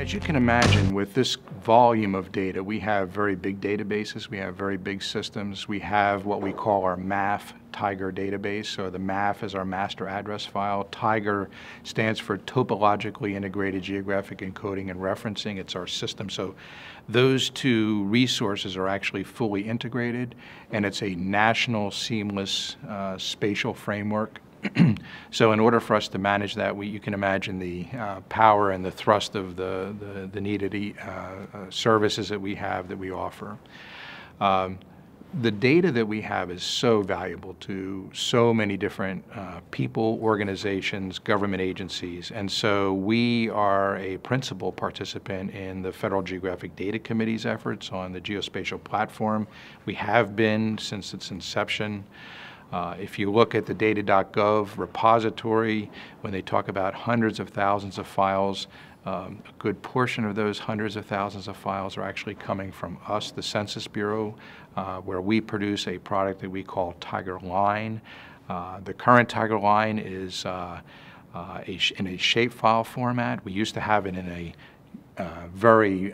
As you can imagine, with this volume of data, we have very big databases, we have very big systems. We have what we call our MAF Tiger database. So the MAF is our master address file. Tiger stands for Topologically Integrated Geographic Encoding and Referencing. It's our system. So those two resources are actually fully integrated, and it's a national seamless spatial framework. So in order for us to manage that, you can imagine the power and the thrust of the needed services that we offer. The data that we have is so valuable to so many different people, organizations, government agencies, and so we are a principal participant in the Federal Geographic Data Committee's efforts on the geospatial platform. We have been since its inception. If you look at the data.gov repository, when they talk about hundreds of thousands of files, a good portion of those hundreds of thousands of files are actually coming from us, the Census Bureau, where we produce a product that we call Tiger Line. The current Tiger Line is in a shapefile format. We used to have it in a very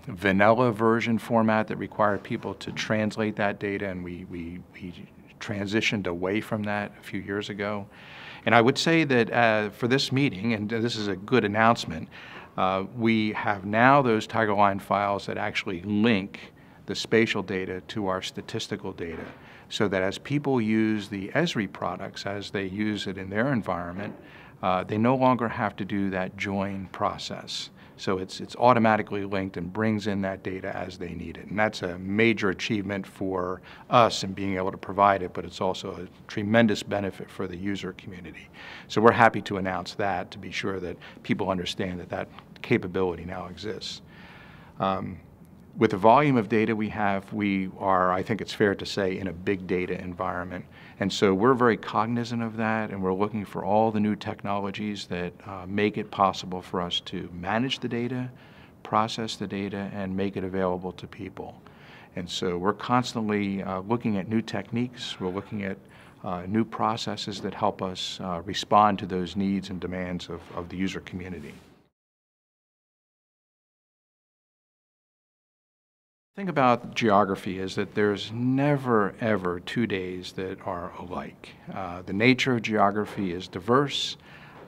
vanilla version format that required people to translate that data, and we transitioned away from that a few years ago. And I would say that for this meeting, and this is a good announcement, we have now those Tiger Line files that actually link the spatial data to our statistical data, so that as people use the Esri products, as they use it in their environment, they no longer have to do that join process. So it's automatically linked and brings in that data as they need it. And that's a major achievement for us in being able to provide it, but it's also a tremendous benefit for the user community. So we're happy to announce that, to be sure that people understand that that capability now exists. With the volume of data we have, we are, I think it's fair to say, in a big data environment. And so we're very cognizant of that, and we're looking for all the new technologies that make it possible for us to manage the data, process the data, and make it available to people. And so we're constantly looking at new techniques. We're looking at new processes that help us respond to those needs and demands of the user community. The thing about geography is that there's never, ever 2 days that are alike. The nature of geography is diverse.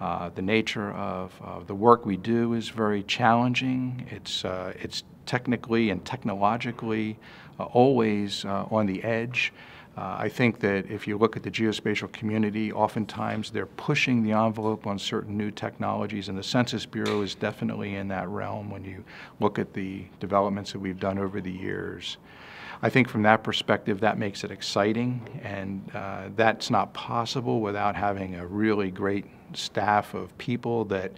The nature of the work we do is very challenging. It's technically and technologically always on the edge. I think that if you look at the geospatial community, oftentimes they're pushing the envelope on certain new technologies, and the Census Bureau is definitely in that realm when you look at the developments that we've done over the years. I think from that perspective, that makes it exciting, and that's not possible without having a really great staff of people that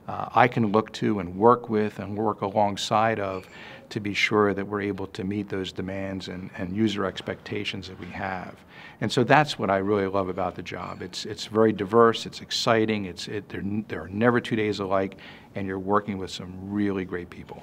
I can look to and work with and work alongside of to be sure that we're able to meet those demands and user expectations that we have. And so that's what I really love about the job. It's very diverse, it's exciting, there are never 2 days alike, and you're working with some really great people.